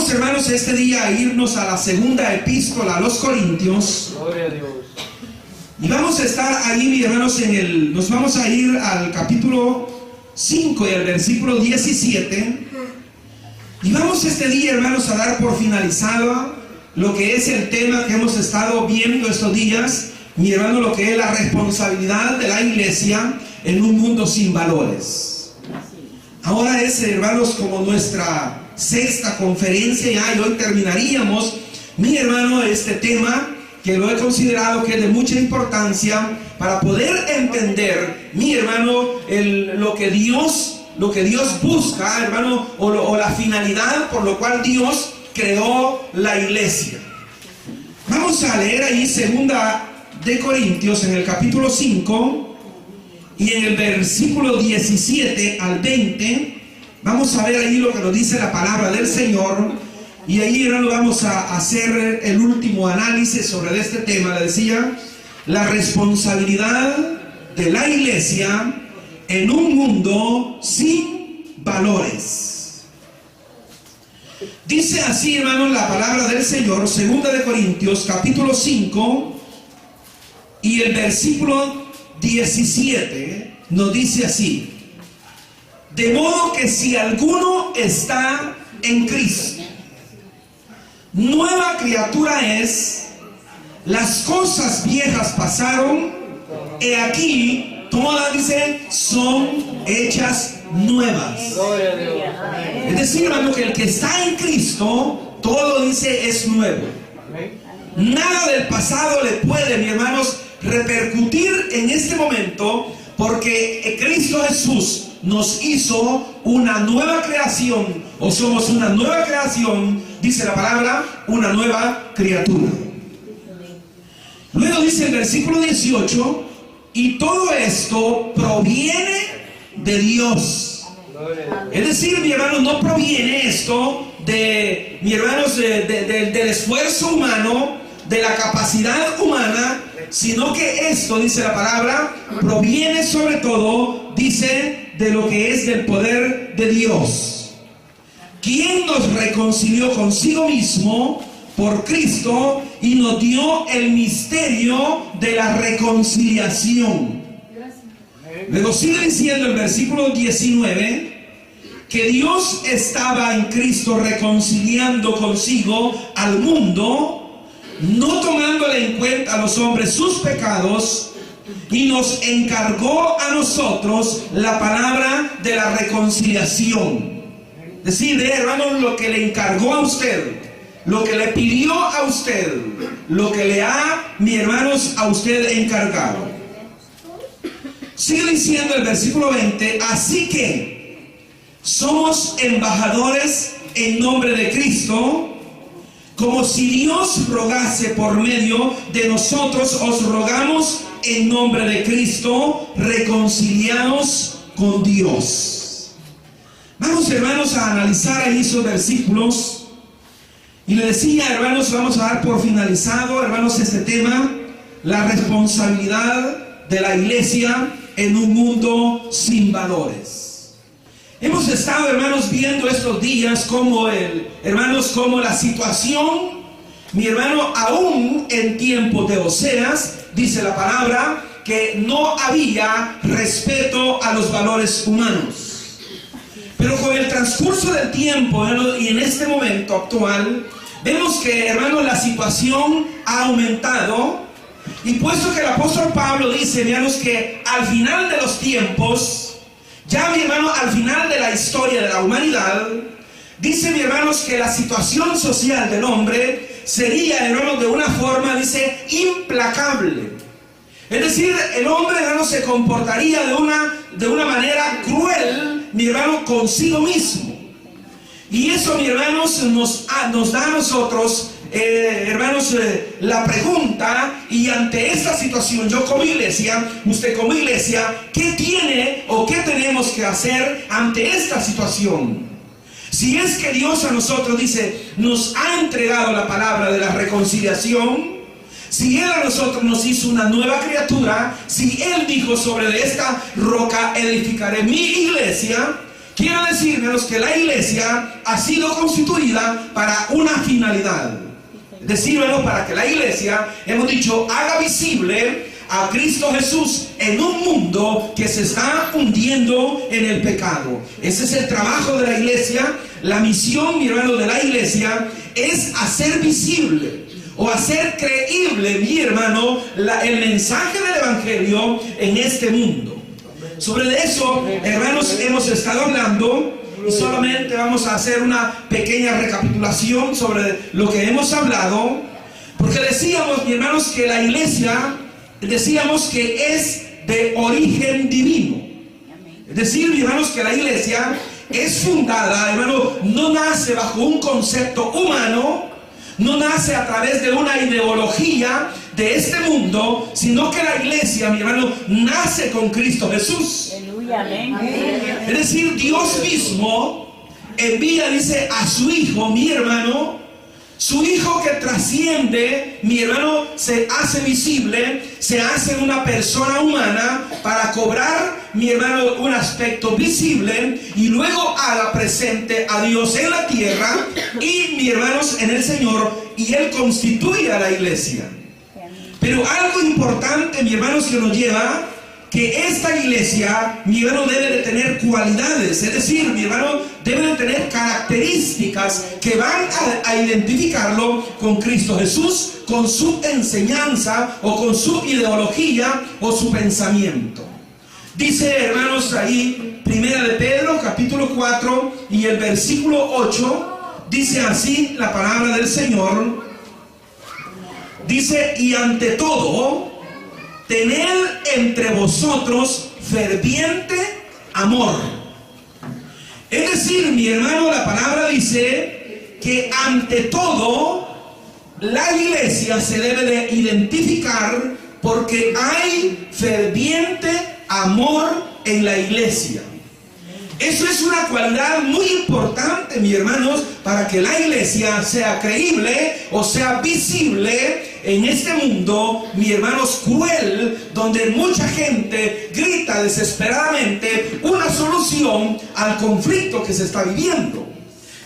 Vamos, hermanos, este día a irnos a la segunda epístola a los Corintios. Gloria a Dios. Y vamos a estar ahí, mis hermanos, nos vamos a ir al capítulo 5 y al versículo 17. Y vamos este día, hermanos, a dar por finalizado lo que es el tema que hemos estado viendo estos días, mi hermano, lo que es la responsabilidad de la iglesia en un mundo sin valores. Ahora es, hermanos, como nuestra sexta conferencia ya, y hoy terminaríamos, mi hermano, este tema que lo he considerado que es de mucha importancia para poder entender, mi hermano, lo que Dios busca, hermano, o la finalidad por lo cual Dios creó la iglesia. Vamos a leer ahí segunda de Corintios en el capítulo 5 y en el versículo 17 al 20. Vamos a ver ahí lo que nos dice la palabra del Señor. Y ahí, hermano, vamos a hacer el último análisis sobre este tema. Le decía, la responsabilidad de la iglesia en un mundo sin valores. Dice así, hermano, la palabra del Señor, segunda de Corintios, capítulo 5 y el versículo 17, nos dice así: de modo que si alguno está en Cristo, nueva criatura es, las cosas viejas pasaron, he aquí, todas, dice, son hechas nuevas. Gloria a Dios. Es decir, hermano, que el que está en Cristo, todo, dice, es nuevo. Nada del pasado le puede, mis hermanos, repercutir en este momento, porque Cristo Jesús nos hizo una nueva creación, o somos una nueva creación, dice la palabra, una nueva criatura. Luego dice el versículo 18, y todo esto proviene de Dios. Es decir, mi hermano, no proviene esto de, mi hermanos, del esfuerzo humano, de la capacidad humana, sino que esto, dice la palabra, proviene sobre todo, dice, de lo que es del poder de Dios, quien nos reconcilió consigo mismo por Cristo y nos dio el misterio de la reconciliación. Luego sigue diciendo el versículo 19 que Dios estaba en Cristo reconciliando consigo al mundo, no tomándole en cuenta a los hombres sus pecados, y nos encargó a nosotros la palabra de la reconciliación. Es decir, hermano, lo que le encargó a usted, lo que le pidió a usted, lo que le ha, mis hermanos, a usted encargado. Sigue diciendo el versículo 20, así que somos embajadores en nombre de Cristo, como si Dios rogase por medio de nosotros, os rogamos en nombre de Cristo, reconciliados con Dios. Vamos, hermanos, a analizar ahí esos versículos. Y le decía, hermanos, vamos a dar por finalizado, hermanos, este tema, la responsabilidad de la iglesia en un mundo sin valores. Hemos estado, hermanos, viendo estos días como la situación, mi hermano, aún en tiempos de Oseas, dice la palabra, que no había respeto a los valores humanos. Pero con el transcurso del tiempo, hermano, y en este momento actual, vemos que, hermano, la situación ha aumentado. Y puesto que el apóstol Pablo dice, hermanos, que al final de los tiempos, ya, mi hermano, al final de la historia de la humanidad, dice, mi hermanos, que la situación social del hombre sería, hermano, de una forma, dice, implacable. Es decir, el hombre, hermano, se comportaría de una manera cruel, mi hermano, consigo mismo. Y eso, mi hermanos, nos da a nosotros, hermanos, la pregunta, y ante esta situación, yo como iglesia, usted como iglesia, ¿qué tiene o qué tenemos que hacer ante esta situación? Si es que Dios a nosotros, dice, nos ha entregado la palabra de la reconciliación, si Él a nosotros nos hizo una nueva criatura, si Él dijo, sobre esta roca edificaré mi iglesia, Quiero decir, hermanos, que la iglesia ha sido constituida para una finalidad. Es decir, hermanos, para que la iglesia, hemos dicho, haga visible a Cristo Jesús en un mundo que se está hundiendo en el pecado. Ese es el trabajo de la iglesia. La misión, mi hermano, de la iglesia es hacer visible o hacer creíble, mi hermano, el mensaje del evangelio en este mundo. Sobre eso, hermanos, hemos estado hablando y solamente vamos a hacer una pequeña recapitulación sobre lo que hemos hablado, porque decíamos, mi hermanos, que la iglesia, decíamos que es de origen divino. Es decir, mi hermanos, que la iglesia es fundada, hermano, no nace bajo un concepto humano, no nace a través de una ideología de este mundo, sino que la iglesia, mi hermano, nace con Cristo Jesús. Aleluya, amén. Es decir, Dios mismo envía, dice, a su Hijo, mi hermano, su Hijo que trasciende, mi hermano, se hace visible, se hace una persona humana para cobrar, mi hermano, un aspecto visible y luego haga presente a Dios en la tierra y, mi hermanos, en el Señor, y Él constituye a la iglesia. Pero algo importante, mi hermanos, que nos lleva que esta iglesia, mi hermano, debe de tener cualidades, es decir, mi hermano, debe de tener características que van a identificarlo con Cristo Jesús, con su enseñanza o con su ideología o su pensamiento. Dice, hermanos, ahí, Primera de Pedro, capítulo 4 y el versículo 8, dice así la palabra del Señor. Dice, y ante todo, tened entre vosotros ferviente amor. Es decir, mi hermano, la palabra dice que ante todo la iglesia se debe de identificar porque hay ferviente amor en la iglesia. Eso es una cualidad muy importante, mis hermanos, para que la iglesia sea creíble o sea visible en este mundo, mis hermanos, cruel, donde mucha gente grita desesperadamente una solución al conflicto que se está viviendo.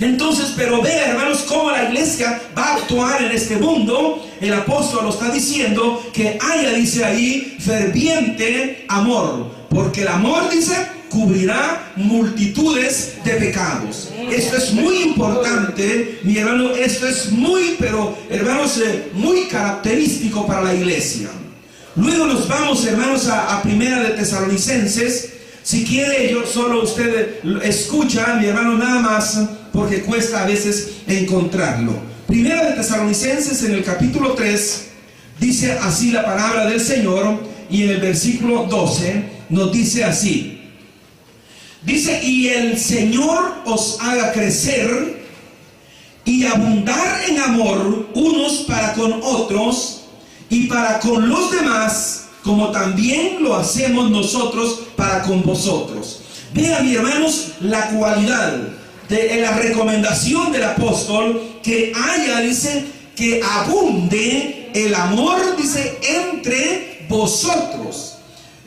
Entonces, pero vea, hermanos, cómo la iglesia va a actuar en este mundo. El apóstol lo está diciendo que haya, dice ahí, ferviente amor, porque el amor, dice, cubrirá multitudes de pecados. Esto es muy importante, mi hermano, esto es muy, pero hermanos, muy característico para la iglesia. Luego nos vamos, hermanos, a Primera de Tesalonicenses. Si quiere, yo solo usted escucha, mi hermano, nada más, porque cuesta a veces encontrarlo. Primera de Tesalonicenses, en el capítulo 3, dice así la palabra del Señor, y en el versículo 12 nos dice así. Dice, y el Señor os haga crecer y abundar en amor unos para con otros y para con los demás, como también lo hacemos nosotros para con vosotros. Vean, mis hermanos, la cualidad de la recomendación del apóstol, que haya, dice, que abunde el amor, dice, entre vosotros.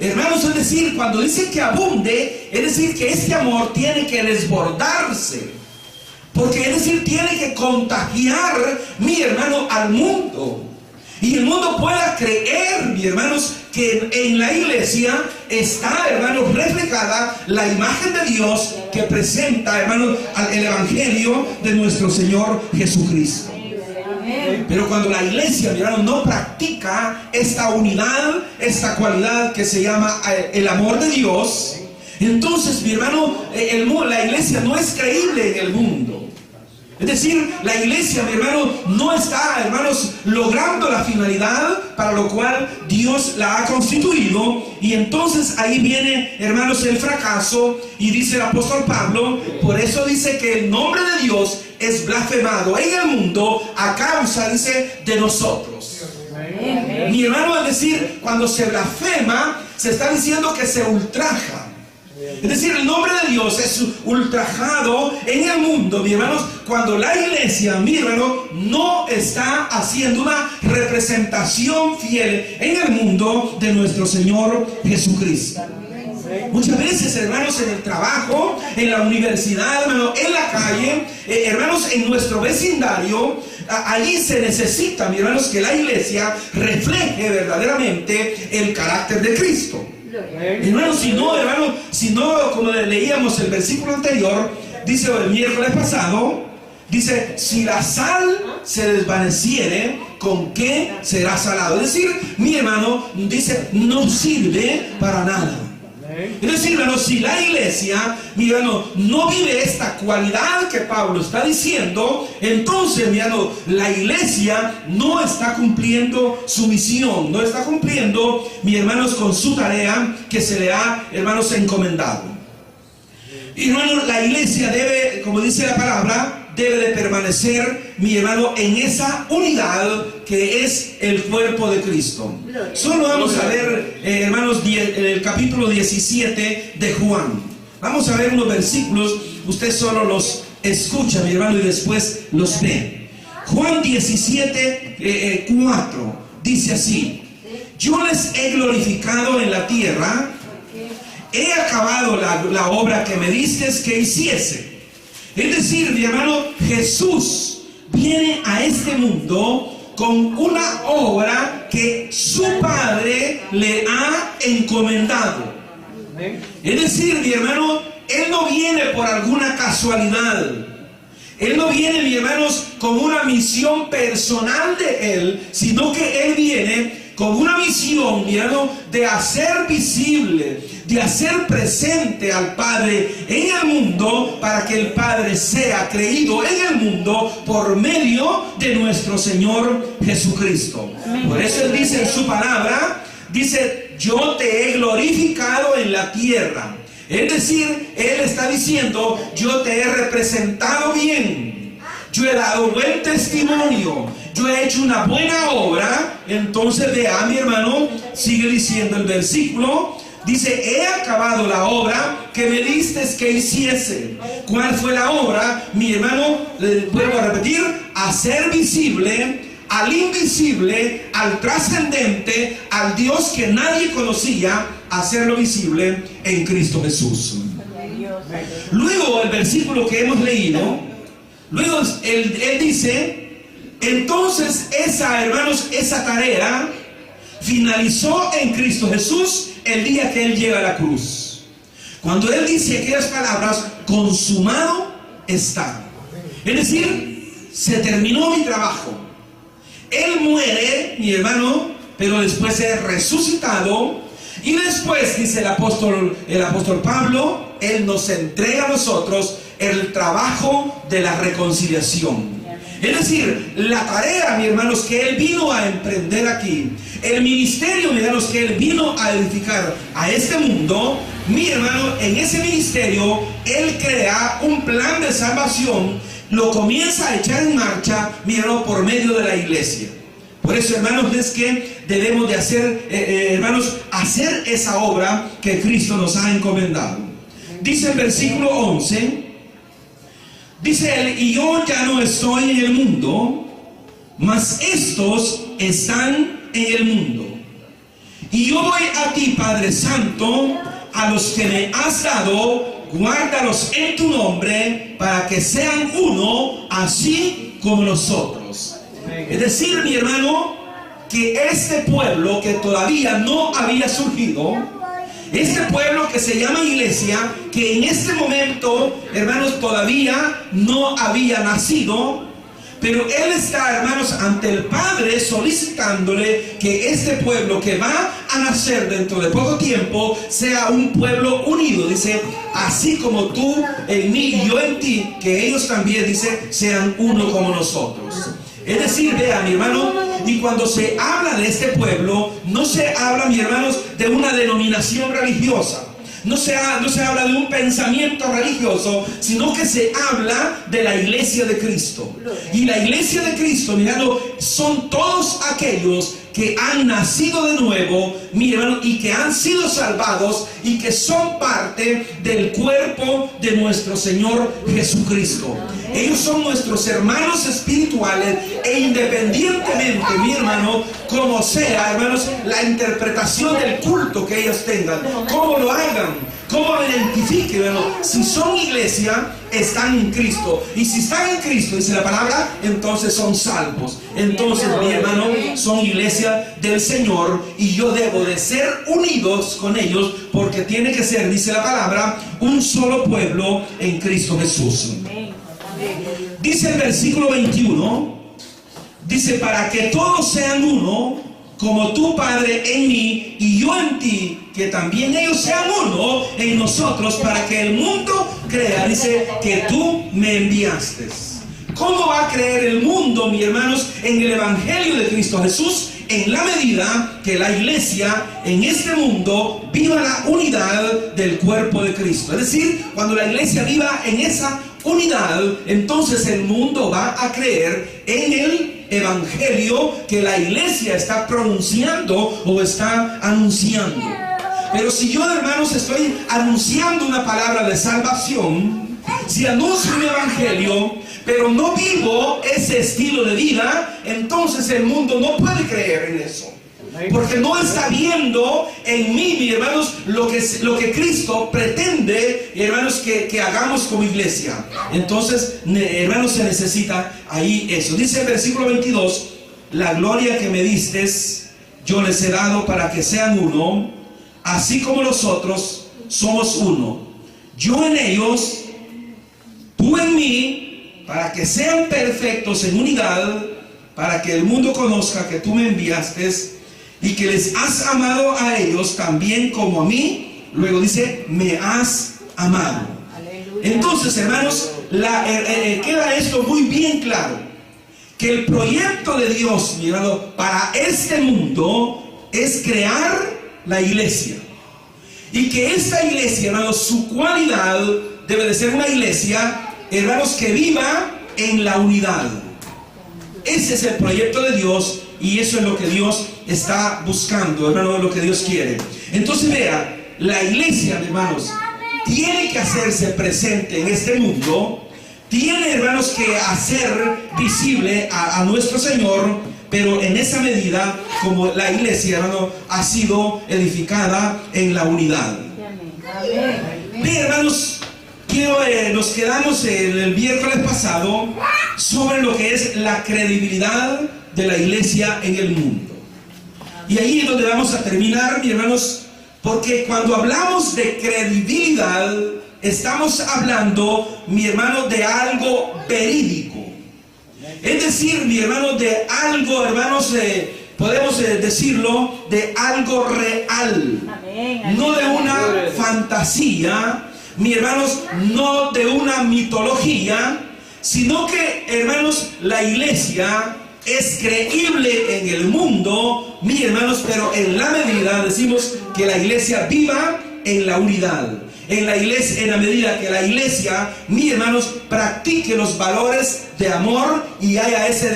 Hermanos, es decir, cuando dice que abunde, es decir, que este amor tiene que desbordarse. Porque es decir, tiene que contagiar, mi hermano, al mundo. Y el mundo pueda creer, mis hermanos, que en la iglesia está, hermanos, reflejada la imagen de Dios que presenta, hermanos, el evangelio de nuestro Señor Jesucristo. Pero cuando la iglesia, mi hermano, no practica esta unidad, esta cualidad que se llama el amor de Dios, entonces, mi hermano, la iglesia no es creíble en el mundo. Es decir, la iglesia, mi hermano, no está, hermanos, logrando la finalidad para lo cual Dios la ha constituido. Y entonces ahí viene, hermanos, el fracaso. Y dice el apóstol Pablo, por eso dice que el nombre de Dios es blasfemado en el mundo a causa, dice, de nosotros. Amén. Mi hermano, es decir, cuando se blasfema, se está diciendo que se ultraja. Es decir, el nombre de Dios es ultrajado en el mundo, mis hermanos, cuando la iglesia, mi hermano, no está haciendo una representación fiel en el mundo de nuestro Señor Jesucristo. Muchas veces, hermanos, en el trabajo, en la universidad, hermanos, en la calle, hermanos, en nuestro vecindario, allí se necesita, mis hermanos, que la iglesia refleje verdaderamente el carácter de Cristo. Hermanos, si no, como leíamos el versículo anterior, dice el miércoles pasado, dice, si la sal se desvaneciere, ¿con qué será salado? Es decir, mi hermano, dice, no sirve para nada. Es decir, hermano, si la iglesia, mi hermano, no vive esta cualidad que Pablo está diciendo, entonces, mi hermano, la iglesia no está cumpliendo su misión, no está cumpliendo, mis hermanos, con su tarea que se le ha, hermanos, encomendado. Y, hermano, la iglesia debe, como dice la palabra, debe de permanecer, mi hermano, en esa unidad que es el cuerpo de Cristo. Solo vamos a ver, hermanos, el capítulo 17 de Juan. Vamos a ver unos versículos, usted solo los escucha, mi hermano, y después los ve. Juan 17, 4, dice así: yo les he glorificado en la tierra, he acabado la obra que me distes que hiciese. Es decir, mi hermano, Jesús viene a este mundo con una obra que su Padre le ha encomendado. Es decir, mi hermano, Él no viene por alguna casualidad. Él no viene, mis hermanos, con una misión personal de Él, sino que Él viene con una misión, mi hermano, de hacer visible, de hacer presente al Padre en el mundo, para que el Padre sea creído en el mundo por medio de nuestro Señor Jesucristo. Por eso Él dice en su palabra, dice, yo te he glorificado en la tierra. Es decir, Él está diciendo, yo te he representado bien, yo he dado buen testimonio, yo he hecho una buena obra. Entonces vea, mi hermano, sigue diciendo el versículo, dice, he acabado la obra que me distes que hiciese. ¿Cuál fue la obra? Mi hermano, vuelvo a repetir, hacer visible al invisible, al trascendente, al Dios que nadie conocía, hacerlo visible en Cristo Jesús. Luego el versículo que hemos leído, luego él dice, entonces hermanos, esa tarea finalizó en Cristo Jesús el día que Él llega a la cruz. Cuando Él dice aquellas palabras, consumado está. Es decir, se terminó mi trabajo. Él muere, mi hermano, pero después es resucitado. Y después, dice el apóstol Pablo, Él nos entrega a nosotros el trabajo de la reconciliación. Es decir, la tarea, mis hermanos, que Él vino a emprender aquí, el ministerio, mis hermanos, que Él vino a edificar a este mundo, mi hermano, en ese ministerio, Él crea un plan de salvación, lo comienza a echar en marcha, mi hermano, por medio de la iglesia. Por eso, hermanos, es que debemos de hacer, hermanos, hacer esa obra que Cristo nos ha encomendado. Dice el versículo 11, dice Él, y yo ya no estoy en el mundo, mas estos están en el mundo. Y yo voy a ti, Padre Santo, a los que me has dado, guárdalos en tu nombre, para que sean uno, así como nosotros. Es decir, mi hermano, que este pueblo que todavía no había surgido, este pueblo que se llama iglesia, que en este momento, hermanos, todavía no había nacido, pero Él está, hermanos, ante el Padre solicitándole que este pueblo que va a nacer dentro de poco tiempo sea un pueblo unido. Dice, así como tú en mí y yo en ti, que ellos también, dice, sean uno como nosotros. Es decir, vea, mi hermano, y cuando se habla de este pueblo, no se habla, mis hermanos, de una denominación religiosa. No se habla de un pensamiento religioso, sino que se habla de la iglesia de Cristo. Y la iglesia de Cristo, mi hermano, son todos aquellos que han nacido de nuevo, mi hermano, y que han sido salvados y que son parte del cuerpo de nuestro Señor Jesucristo. Ellos son nuestros hermanos espirituales e independientemente, mi hermano, como sea, hermanos, la interpretación del culto que ellos tengan, cómo lo hagan, cómo lo identifiquen, hermano, si son iglesia, están en Cristo. Y si están en Cristo, dice la palabra, entonces son salvos. Entonces, mi hermano, son iglesia del Señor y yo debo de ser unidos con ellos porque tiene que ser, dice la palabra, un solo pueblo en Cristo Jesús. Dice el versículo 21, dice, para que todos sean uno, como tu Padre en mí y yo en ti, que también ellos sean uno en nosotros, para que el mundo crea, dice, que tú me enviaste. ¿Cómo va a creer el mundo, mis hermanos, en el Evangelio de Cristo Jesús? En la medida que la iglesia en este mundo viva la unidad del cuerpo de Cristo. Es decir, cuando la iglesia viva en esa unidad, entonces el mundo va a creer en el Evangelio que la iglesia está pronunciando o está anunciando. Pero si yo, hermanos, estoy anunciando una palabra de salvación, si anuncio un evangelio, pero no vivo ese estilo de vida, entonces el mundo no puede creer en eso. Porque no está viendo en mí, mis hermanos, lo que Cristo pretende, hermanos, que hagamos como iglesia. Entonces, hermanos, se necesita ahí eso. Dice el versículo 22, la gloria que me distes, yo les he dado para que sean uno, así como nosotros somos uno. Yo en ellos, tú en mí, para que sean perfectos en unidad, para que el mundo conozca que tú me enviaste y que les has amado a ellos también como a mí. Luego dice, me has amado. Entonces, hermanos, queda esto muy bien claro, que el proyecto de Dios, mi hermano, para este mundo es crear la iglesia. Y que esta iglesia, hermanos, su cualidad debe de ser una iglesia, hermanos, que viva en la unidad. Ese es el proyecto de Dios y eso es lo que Dios está buscando, hermano, lo que Dios quiere. Entonces, vea, la iglesia, hermanos, tiene que hacerse presente en este mundo, tiene, hermanos, que hacer visible a nuestro Señor, pero en esa medida, como la iglesia, hermano, ha sido edificada en la unidad. Bien, hermanos, nos quedamos el miércoles pasado sobre lo que es la credibilidad de la iglesia en el mundo. Y ahí es donde vamos a terminar, mis hermanos, porque cuando hablamos de credibilidad, estamos hablando, mi hermano, de algo verídico. Es decir, mi hermano, de algo, hermanos, podemos decirlo, de algo real. No de una fantasía, mis hermanos, no de una mitología, sino que, hermanos, la iglesia es creíble en el mundo, mis hermanos, pero en la medida, decimos, que la iglesia viva en la unidad. En la iglesia, en la medida que la iglesia, mis hermanos, practique los valores de amor y haya ese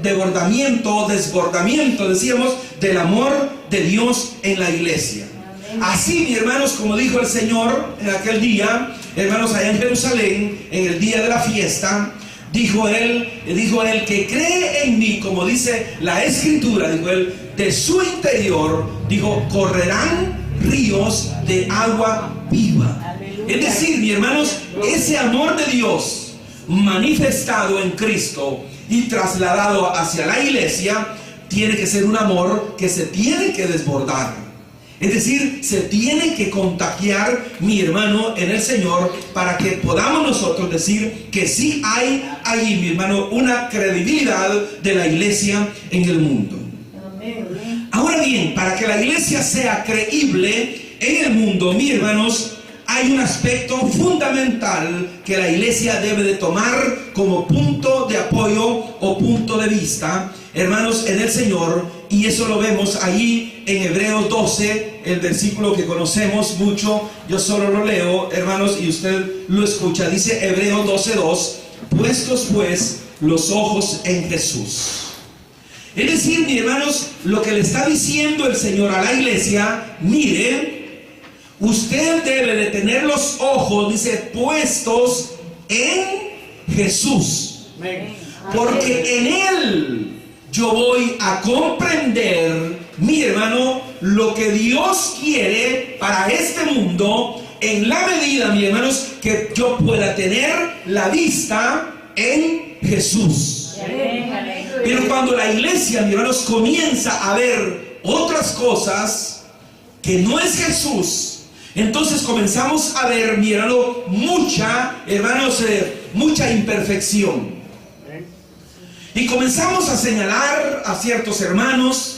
desbordamiento, decíamos, del amor de Dios en la iglesia. Así, mis hermanos, como dijo el Señor en aquel día, hermanos, allá en Jerusalén, en el día de la fiesta, dijo él, que cree en mí, como dice la Escritura, dijo él, de su interior, dijo, correrán ríos de agua viva. Es decir, mis hermanos, ese amor de Dios manifestado en Cristo y trasladado hacia la iglesia tiene que ser un amor que se tiene que desbordar. Es decir, se tiene que contagiar, mi hermano, en el Señor, para que podamos nosotros decir que sí hay ahí, mi hermano, una credibilidad de la iglesia en el mundo. Ahora bien, para que la iglesia sea creíble en el mundo, mis hermanos, hay un aspecto fundamental que la iglesia debe de tomar como punto de apoyo o punto de vista, hermanos, en el Señor, y eso lo vemos ahí en Hebreos 12, el versículo que conocemos mucho. Yo solo lo leo, hermanos, y usted lo escucha. Dice Hebreos 12:2, puestos pues los ojos en Jesús. Es decir, mis hermanos, lo que le está diciendo el Señor a la iglesia, mire, usted debe de tener los ojos, dice, puestos en Jesús. Porque en Él yo voy a comprender, mi hermano, lo que Dios quiere para este mundo, en la medida, mis hermanos, que yo pueda tener la vista en Jesús. Pero cuando la iglesia, mis hermanos, comienza a ver otras cosas que no es Jesús, entonces comenzamos a ver, mi hermano, mucha imperfección. Y comenzamos a señalar a ciertos hermanos,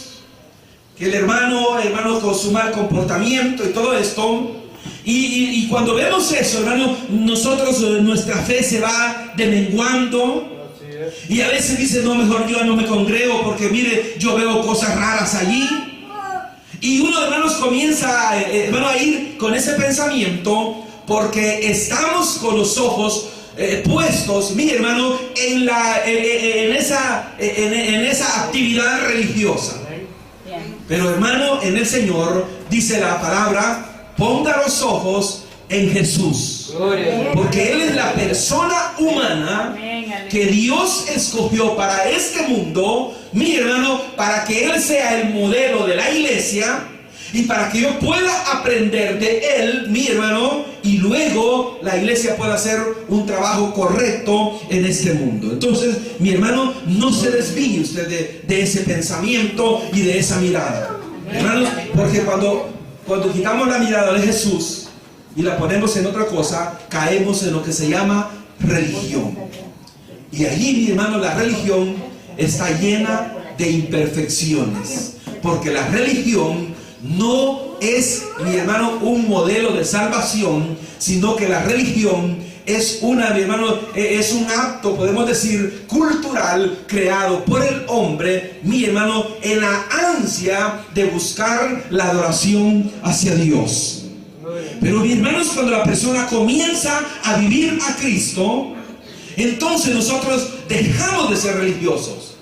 que el hermano con su mal comportamiento y todo esto. Y cuando vemos eso, hermano, nuestra fe se va demenguando. Y a veces dice, no, mejor yo no me congrego porque mire, yo veo cosas raras allí. Y uno, hermanos, comienza a ir con ese pensamiento porque estamos con los ojos puestos, mi hermano, en esa actividad religiosa. Pero, hermano, en el Señor dice la palabra, ponga los ojos en Jesús, porque Él es la persona humana que Dios escogió para este mundo, mi hermano, para que Él sea el modelo de la iglesia y para que yo pueda aprender de Él, mi hermano, y luego la iglesia pueda hacer un trabajo correcto en este mundo. Entonces, mi hermano, no se desvíe usted de ese pensamiento y de esa mirada, hermanos, porque cuando quitamos la mirada de Jesús y la ponemos en otra cosa, caemos en lo que se llama religión. Y allí, mi hermano, la religión está llena de imperfecciones, porque la religión no es, mi hermano, un modelo de salvación, sino que la religión es mi hermano, es un acto, podemos decir, cultural, creado por el hombre, mi hermano, en la ansia de buscar la adoración hacia Dios. Pero, mis hermanos, cuando la persona comienza a vivir a Cristo, entonces nosotros dejamos de ser religiosos.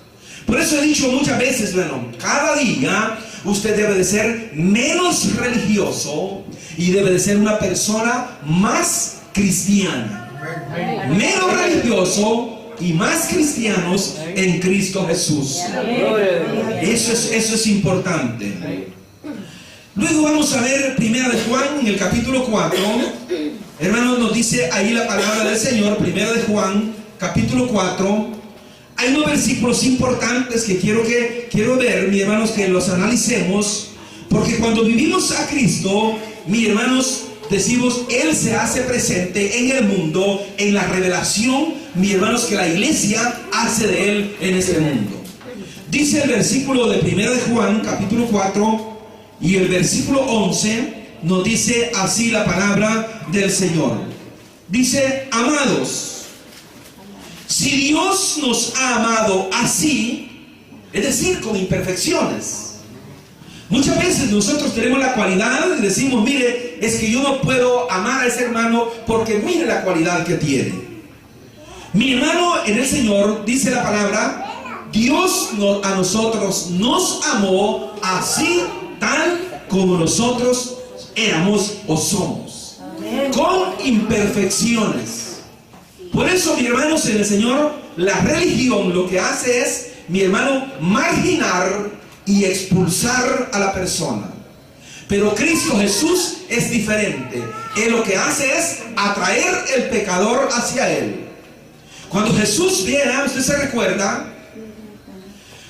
Por eso he dicho muchas veces, bueno, cada día usted debe de ser menos religioso y debe de ser una persona más cristiana. Menos religioso y más cristianos en Cristo Jesús. Eso es importante. Luego vamos a ver Primera de Juan en el capítulo 4. Hermanos, nos dice ahí la palabra del Señor, Primera de Juan, capítulo 4. Hay unos versículos importantes que quiero ver, mis hermanos, que los analicemos, porque cuando vivimos a Cristo, mis hermanos, decimos, Él se hace presente en el mundo, en la revelación, mis hermanos, que la iglesia hace de Él en este mundo. Dice el versículo de 1 de Juan, capítulo 4, y el versículo 11, nos dice así la palabra del Señor. Dice, amados, si Dios nos ha amado así, es decir, con imperfecciones. Muchas veces nosotros tenemos la cualidad y decimos, mire, es que yo no puedo amar a ese hermano porque mire la cualidad que tiene. Mi hermano en el Señor, dice la palabra, Dios a nosotros nos amó así tal como nosotros éramos o somos, con imperfecciones. Por eso, mis hermanos en el Señor, la religión lo que hace es, mi hermano, marginar y expulsar a la persona. Pero Cristo Jesús es diferente. Él lo que hace es atraer el pecador hacia Él. Cuando Jesús viene, usted se recuerda,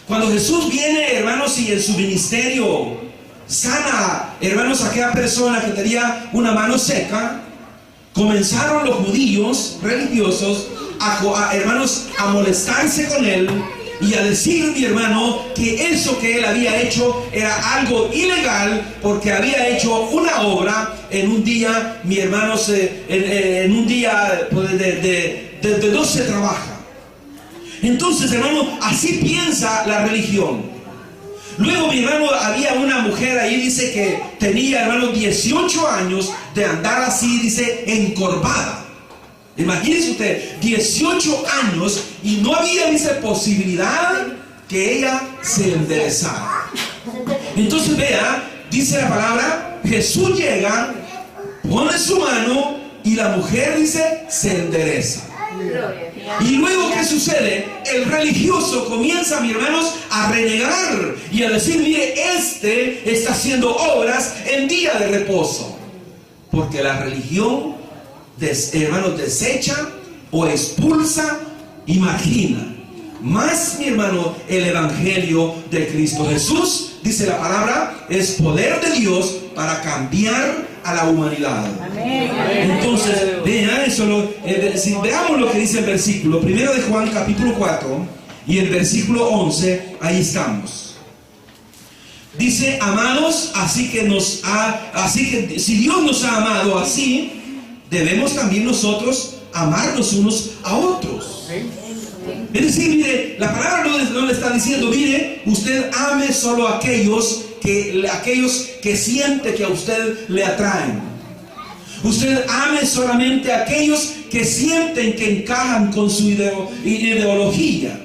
cuando Jesús viene, hermanos, y en su ministerio sana, hermanos, a aquella persona que tenía una mano seca, comenzaron los judíos religiosos hermanos, a molestarse con él y a decir, mi hermano, que eso que él había hecho era algo ilegal porque había hecho una obra en un día, mi hermanos, en un día de no se trabaja. Entonces, hermano, así piensa la religión. Luego, mi hermano, había una mujer ahí, dice que tenía, hermano, 18 años de andar así, dice, encorvada. Imagínese usted, 18 años y no había, dice, posibilidad que ella se enderezara. Entonces, vea, dice la palabra, Jesús llega, pone su mano y la mujer, dice, se endereza. Y luego, ¿qué sucede? El religioso comienza, mis hermanos, a renegar y a decir, mire, este está haciendo obras en día de reposo. Porque la religión, hermanos, desecha o expulsa y margina. Más, mi hermano, el evangelio de Cristo Jesús, dice la palabra, es poder de Dios para cambiar a la humanidad. Amén. Entonces, vean eso, veamos lo que dice el versículo 1 de Juan capítulo 4 y el versículo 11, ahí estamos. Dice, amados, así que si Dios nos ha amado así, debemos también nosotros amarnos unos a otros. Es decir, mire, la palabra no le está diciendo, mire, usted ame solo a aquellos que siente que a usted le atraen. Usted ame solamente a aquellos que sienten que encajan con su ideología.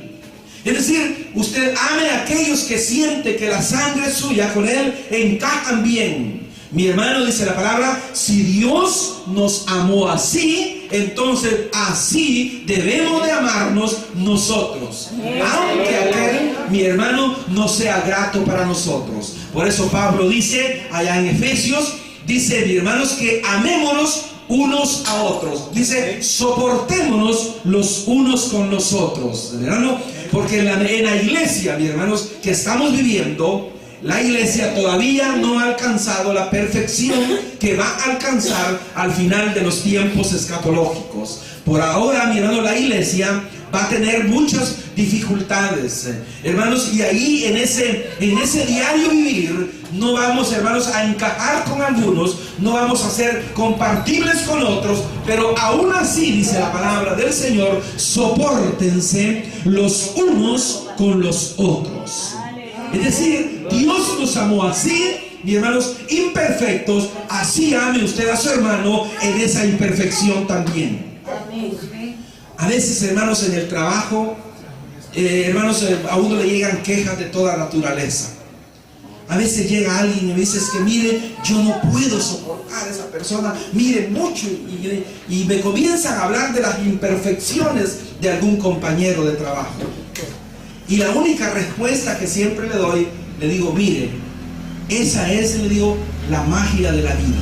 Es decir, usted ame a aquellos que siente que la sangre suya con él encajan bien. Mi hermano, dice la palabra, si Dios nos amó así, entonces así debemos de amarnos nosotros, aunque aquel, mi hermano, no sea grato para nosotros. Por eso Pablo dice allá en Efesios, dice, mi hermanos, que amémonos unos a otros. Dice, soportémonos los unos con los otros, ¿verdad? Porque en la iglesia, mis hermanos, que estamos viviendo, la iglesia todavía no ha alcanzado la perfección que va a alcanzar al final de los tiempos escatológicos. Por ahora, mi hermano, la iglesia va a tener muchas dificultades, hermanos, y ahí en ese diario vivir no vamos, hermanos, a encajar con algunos, no vamos a ser compatibles con otros, pero aún así, dice la palabra del Señor, sopórtense los unos con los otros. Es decir, Dios nos amó así, mis hermanos, imperfectos, así ame usted a su hermano en esa imperfección también. A veces, hermanos, en el trabajo, hermanos, a uno le llegan quejas de toda naturaleza. A veces llega alguien y me dice, es que mire, yo no puedo soportar a esa persona, mire mucho, y me comienzan a hablar de las imperfecciones de algún compañero de trabajo. Y la única respuesta que siempre le doy, le digo, mire, esa es, le digo, la magia de la vida.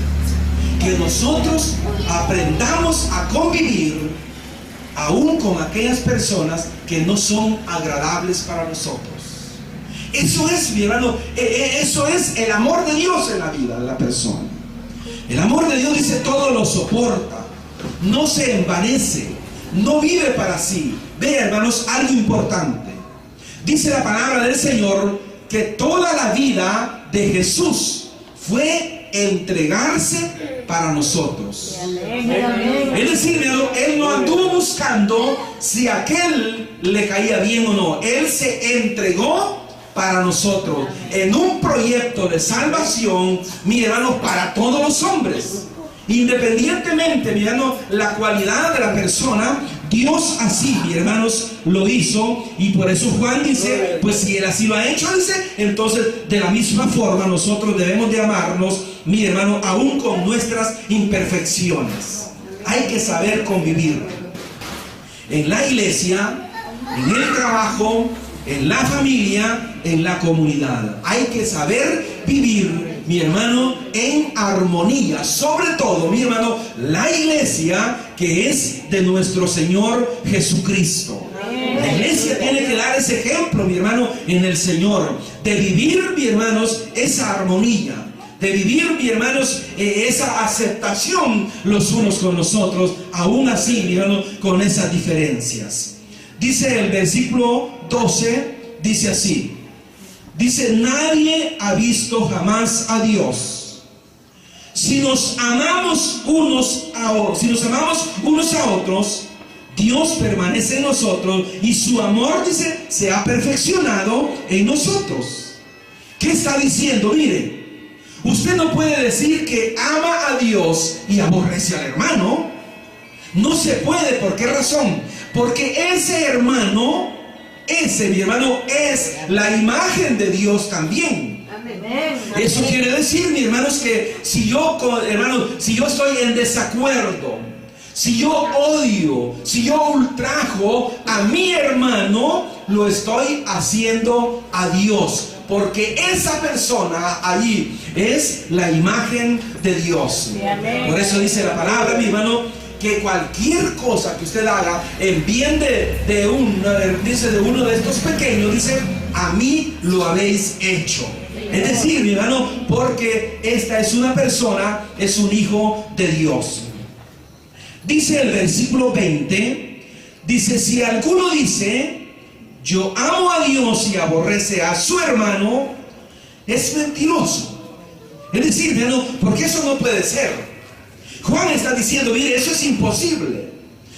Que nosotros aprendamos a convivir aún con aquellas personas que no son agradables para nosotros. Eso es, mi hermano, eso es el amor de Dios en la vida de la persona. El amor de Dios, dice, todo lo soporta, no se envanece, no vive para sí. Vea, hermanos, algo importante. Dice la palabra del Señor que toda la vida de Jesús fue entregarse para nosotros. Es decir, Él no anduvo buscando si aquel le caía bien o no. Él se entregó para nosotros en un proyecto de salvación, mi hermano, para todos los hombres. Independientemente, mi hermano, la cualidad de la persona, Dios así, mi hermanos, lo hizo. Y por eso Juan dice, pues si Él así lo ha hecho, dice, entonces de la misma forma nosotros debemos de amarnos, mi hermano, aún con nuestras imperfecciones. Hay que saber convivir en la iglesia, en el trabajo, en la familia, en la comunidad. Hay que saber vivir, mi hermano, en armonía. Sobre todo, mi hermano, la iglesia que es de nuestro Señor Jesucristo. La iglesia tiene que dar ese ejemplo, mi hermano, en el Señor, de vivir, mi hermanos, esa armonía, de vivir, mi hermanos, esa aceptación los unos con los otros, aún así, mi hermano, con esas diferencias. Dice el versículo 12, dice así. Dice, nadie ha visto jamás a Dios. Si nos amamos unos a otros, Dios permanece en nosotros y su amor, dice, se ha perfeccionado en nosotros. ¿Qué está diciendo? Mire, usted no puede decir que ama a Dios y aborrece al hermano. No se puede. ¿Por qué razón? Porque ese hermano, mi hermano, es la imagen de Dios también. Eso quiere decir, mi hermano, es que si yo estoy en desacuerdo, Si yo odio, si yo ultrajo a mi hermano, lo estoy haciendo a Dios. Porque esa persona allí es la imagen de Dios. Por eso dice la palabra, mi hermano, que cualquier cosa que usted haga en bien de uno de estos pequeños, dice, a mí lo habéis hecho. Es decir, mi hermano, porque esta es una persona, es un hijo de Dios. Dice el versículo 20, dice, si alguno dice, yo amo a Dios y aborrece a su hermano, es mentiroso. Es decir, hermano, porque eso no puede ser. Juan está diciendo, mire, eso es imposible.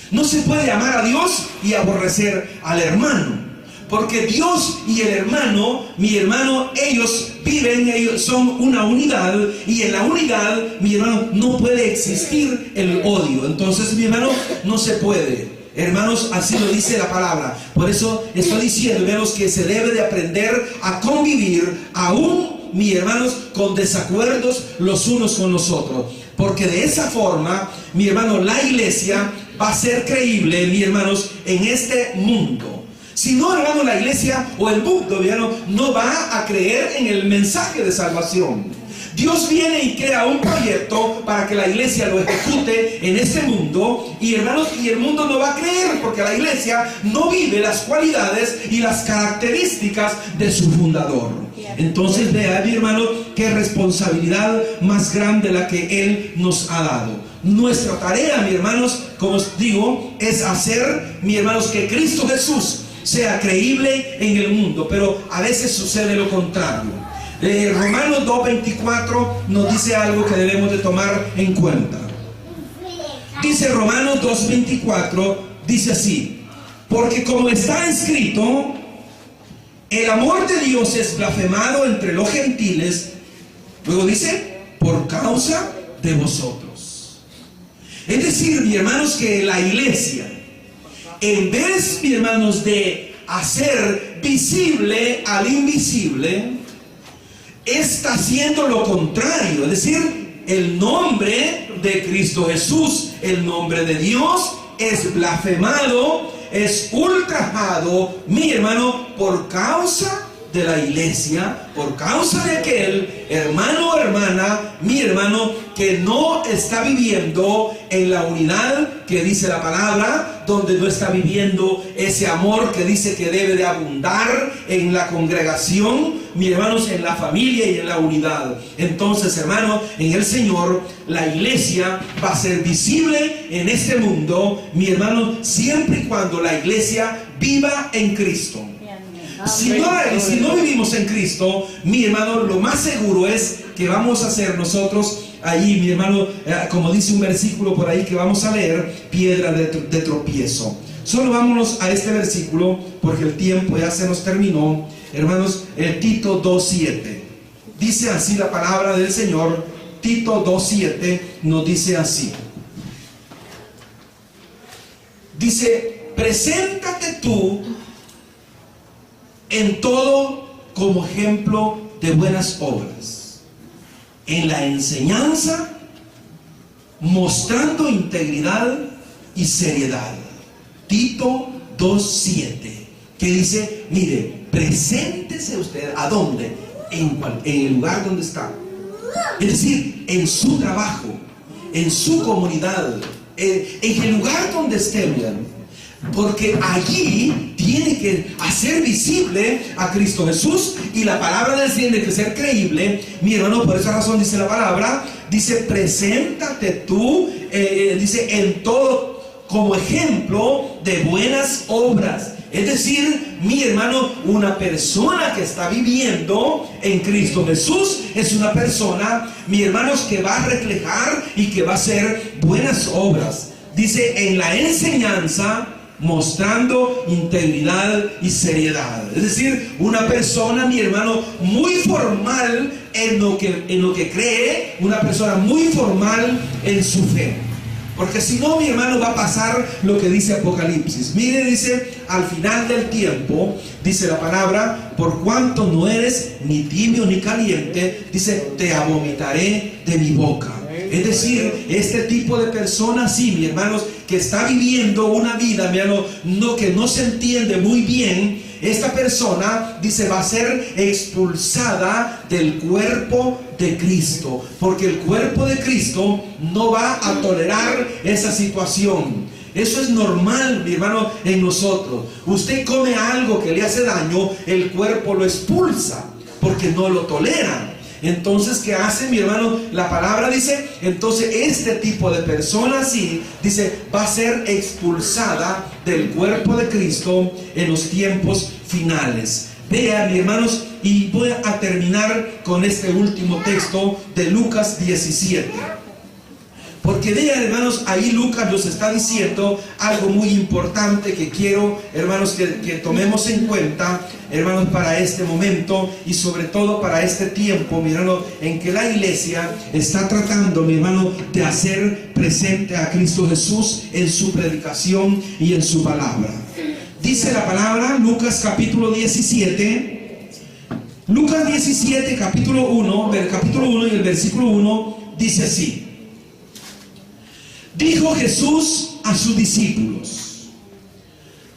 No se puede amar a Dios y aborrecer al hermano. Porque Dios y el hermano, mi hermano, ellos viven, ellos son una unidad. Y en la unidad, mi hermano, no puede existir el odio. Entonces, mi hermano, no se puede. Hermanos, así lo dice la palabra. Por eso estoy diciendo, hermanos, que se debe de aprender a convivir aún, mis hermanos, con desacuerdos los unos con los otros. Porque de esa forma, mi hermano, la iglesia va a ser creíble, mis hermanos, en este mundo. Si no, hermano, la iglesia o el mundo, hermano, no va a creer en el mensaje de salvación. Dios viene y crea un proyecto para que la iglesia lo ejecute en este mundo. Y hermanos, y el mundo no va a creer porque la iglesia no vive las cualidades y las características de su fundador. Entonces vea, mi hermano, qué responsabilidad más grande la que Él nos ha dado. Nuestra tarea, mis hermanos, como os digo, es hacer, mis hermanos, que Cristo Jesús sea creíble en el mundo. Pero a veces sucede lo contrario. Romanos 2:24 nos dice algo que debemos de tomar en cuenta. Dice Romanos 2:24, dice así: porque como está escrito, el amor de Dios es blasfemado entre los gentiles. Luego dice, por causa de vosotros. Es decir, mis hermanos, que la iglesia, en vez, mis hermanos, de hacer visible al invisible, está haciendo lo contrario. Es decir, el nombre de Cristo Jesús, el nombre de Dios, es blasfemado, es ultrajado, mi hermano, por causa de la iglesia, por causa de aquel hermano o hermana, mi hermano, que no está viviendo en la unidad que dice la palabra, donde no está viviendo ese amor que dice que debe de abundar en la congregación, mis hermanos, en la familia y en la unidad. Entonces, hermano, en el Señor, la iglesia va a ser visible en este mundo, mi hermano, siempre y cuando la iglesia viva en Cristo. Si no vivimos en Cristo, mi hermano, lo más seguro es que vamos a ser nosotros ahí, mi hermano, como dice un versículo por ahí que vamos a leer, piedra de tropiezo. Solo vámonos a este versículo porque el tiempo ya se nos terminó. Hermanos, el Tito 2:7 dice así la palabra del Señor. Tito 2:7 nos dice así. Dice, preséntate tú en todo como ejemplo de buenas obras, en la enseñanza, mostrando integridad y seriedad. Tito 2:7, que dice, mire, preséntese usted, ¿a dónde? En el lugar donde está. Es decir, en su trabajo, en su comunidad, en el lugar donde esté, bien. Porque allí tiene que hacer visible a Cristo Jesús, y la palabra del Señor tiene que ser creíble, mi hermano. Por esa razón dice la palabra, dice, preséntate tú, dice, en todo como ejemplo de buenas obras. Es decir, mi hermano, una persona que está viviendo en Cristo Jesús es una persona, mi hermanos, que va a reflejar y que va a hacer buenas obras. Dice, en la enseñanza, mostrando integridad y seriedad. Es decir, una persona, mi hermano, muy formal en lo que cree, una persona muy formal en su fe. Porque si no, mi hermano, va a pasar lo que dice Apocalipsis. Mire, dice, al final del tiempo, dice la palabra, por cuanto no eres ni tibio ni caliente, dice, te vomitaré de mi boca. Es decir, este tipo de personas, sí, mis hermanos, que está viviendo una vida, mi hermano, que no se entiende muy bien, esta persona, dice, va a ser expulsada del cuerpo de Cristo, porque el cuerpo de Cristo no va a tolerar esa situación. Eso es normal, mi hermano, en nosotros. Usted come algo que le hace daño, el cuerpo lo expulsa, porque no lo tolera. Entonces, ¿qué hace, mi hermano? La palabra dice, entonces este tipo de persona así, dice, va a ser expulsada del cuerpo de Cristo en los tiempos finales. Vean, mis hermanos, y voy a terminar con este último texto de Lucas 17. Porque vean, hermanos, ahí Lucas nos está diciendo algo muy importante que quiero, hermanos, que tomemos en cuenta, hermanos, para este momento y sobre todo para este tiempo, mi hermano, en que la iglesia está tratando, mi hermano, de hacer presente a Cristo Jesús en su predicación y en su palabra. Dice la palabra, Lucas capítulo 17, Lucas 17, capítulo 1, del capítulo 1 y el versículo 1, dice así. Dijo Jesús a sus discípulos,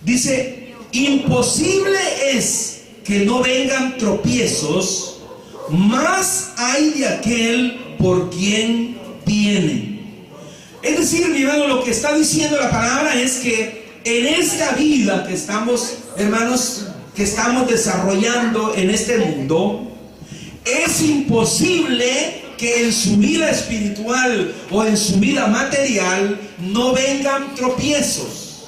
dice, imposible es que no vengan tropiezos, más hay de aquel por quien vienen. Es decir, mi hermano, lo que está diciendo la palabra es que en esta vida que estamos, hermanos, que estamos desarrollando en este mundo, es imposible que en su vida espiritual o en su vida material no vengan tropiezos.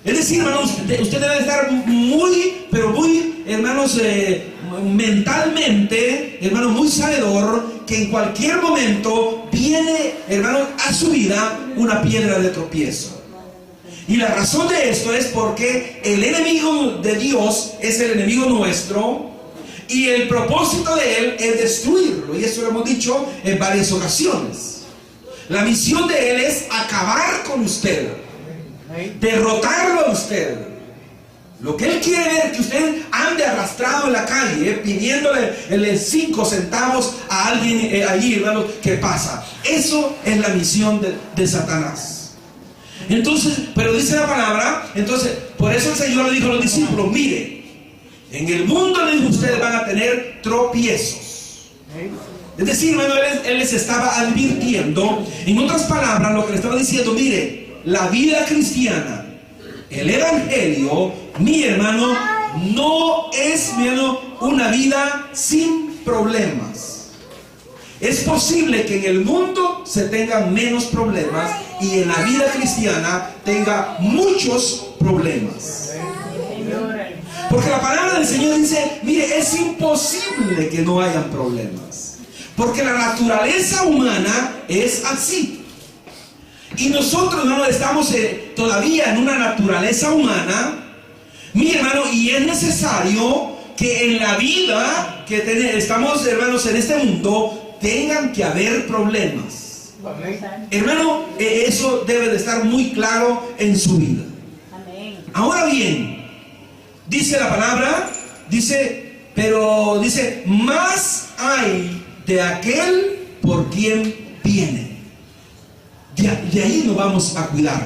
Es decir, hermanos, usted debe estar muy, pero muy, hermanos, mentalmente, hermanos, muy sabedor que en cualquier momento viene, hermanos, a su vida una piedra de tropiezo. Y la razón de esto es porque el enemigo de Dios es el enemigo nuestro. Y el propósito de él es destruirlo. Y eso lo hemos dicho en varias ocasiones. La misión de él es acabar con usted, derrotarlo a usted. Lo que él quiere es que usted ande arrastrado en la calle, pidiéndole 5 centavos a alguien allí, hermano, que pasa. Eso es la misión de Satanás. Entonces, pero dice la palabra, entonces, por eso el Señor le dijo a los discípulos, mire, en el mundo ustedes van a tener tropiezos. Es decir, hermano, él les estaba advirtiendo. En otras palabras, lo que le estaba diciendo, mire, la vida cristiana, el evangelio, mi hermano, no es, mi hermano, una vida sin problemas. Es posible que en el mundo se tengan menos problemas y en la vida cristiana tenga muchos problemas. Porque la palabra del Señor dice, mire, es imposible que no hayan problemas. Porque la naturaleza humana es así. Y nosotros, hermano, estamos todavía en una naturaleza humana, mi hermano, y es necesario que en la vida que estamos, hermanos, en este mundo, tengan que haber problemas. Amén. Hermano, eso debe de estar muy claro en su vida. Amén. Ahora bien, dice la palabra, pero dice, más hay de aquel por quien viene. De ahí nos vamos a cuidar.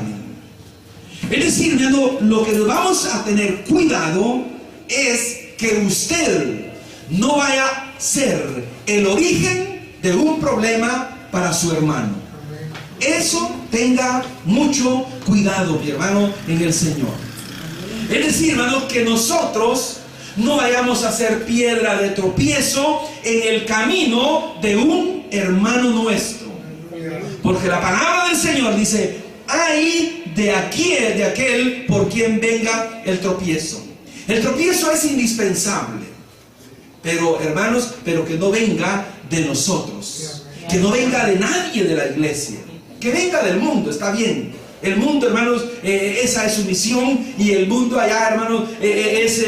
Es decir, hermano, lo que nos vamos a tener cuidado es que usted no vaya a ser el origen de un problema para su hermano. Eso tenga mucho cuidado, mi hermano, en el Señor. Es decir, hermanos, que nosotros no vayamos a ser piedra de tropiezo en el camino de un hermano nuestro. Porque la palabra del Señor dice, hay de aquel por quien venga el tropiezo. El tropiezo es indispensable. Pero, hermanos, pero que no venga de nosotros. Que no venga de nadie de la iglesia. Que venga del mundo, está bien. El mundo, hermanos, esa es su misión. Y el mundo allá, hermanos, es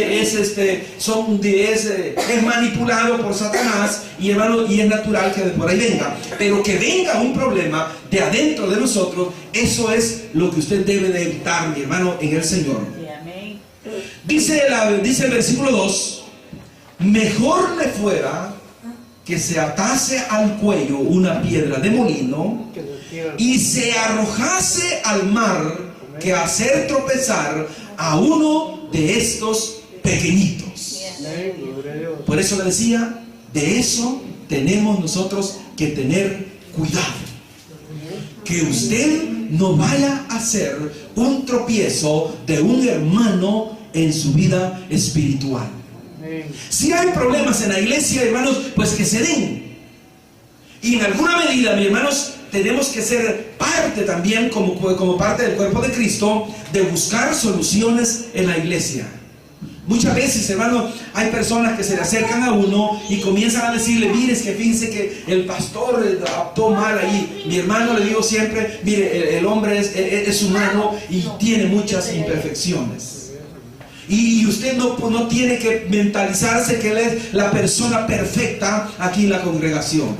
manipulado por Satanás. Y, hermanos, y es natural que de por ahí venga. Pero que venga un problema de adentro de nosotros, eso es lo que usted debe de evitar, mi hermano, en el Señor. Dice el versículo 2: mejor le fuera que se atase al cuello una piedra de molino y se arrojase al mar, que hacer tropezar a uno de estos pequeñitos. Por eso le decía, de eso tenemos nosotros que tener cuidado. Que usted no vaya a ser un tropiezo de un hermano en su vida espiritual. Si hay problemas en la iglesia, hermanos, pues que se den. Y en alguna medida, mis hermanos, tenemos que ser parte también, como parte del cuerpo de Cristo, de buscar soluciones en la iglesia. Muchas veces, hermano, hay personas que se le acercan a uno y comienzan a decirle, mire, es que fíjense que el pastor actuó mal ahí. Mi hermano, le digo siempre, mire, el hombre es humano y tiene muchas imperfecciones. Y usted no tiene que mentalizarse que él es la persona perfecta aquí en la congregación.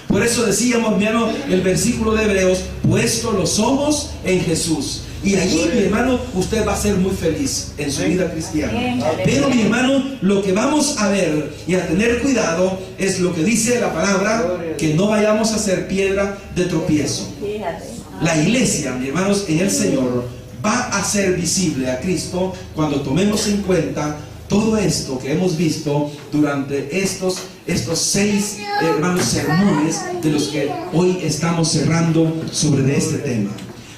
Por eso decíamos, mi hermano, el versículo de Hebreos, puesto los ojos en Jesús. Y allí, mi hermano, usted va a ser muy feliz en su vida cristiana. Pero, mi hermano, lo que vamos a ver y a tener cuidado es lo que dice la palabra, que no vayamos a ser piedra de tropiezo. La iglesia, mis hermanos, en el Señor va a ser visible a Cristo cuando tomemos en cuenta todo esto que hemos visto durante estos 6, hermanos, sermones de los que hoy estamos cerrando sobre este tema.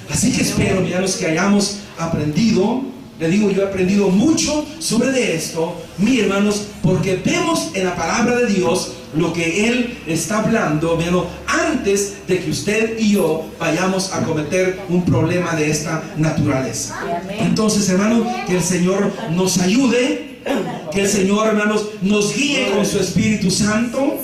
Así que espero, hermanos, que hayamos aprendido. Le digo, yo he aprendido mucho sobre de esto, mis hermanos, porque vemos en la palabra de Dios lo que Él está hablando, hermano, antes de que usted y yo vayamos a cometer un problema de esta naturaleza. Entonces, hermano, que el Señor nos ayude, que el Señor, hermanos, nos guíe con su Espíritu Santo,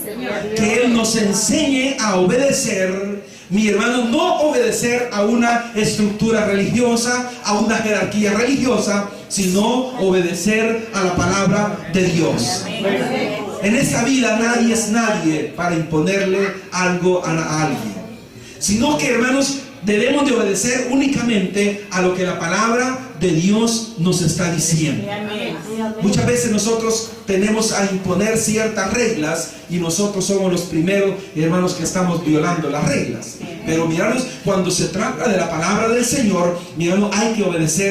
que Él nos enseñe a obedecer. Mi hermano, no obedecer a una estructura religiosa, a una jerarquía religiosa, sino obedecer a la palabra de Dios. En esta vida nadie es nadie para imponerle algo a alguien, sino que, hermanos, debemos de obedecer únicamente a lo que la palabra de Dios nos está diciendo. Muchas veces nosotros tenemos a imponer ciertas reglas y nosotros somos los primeros, hermanos, que estamos violando las reglas. Pero, miranos, cuando se trata de la palabra del Señor, miranos, hay que obedecer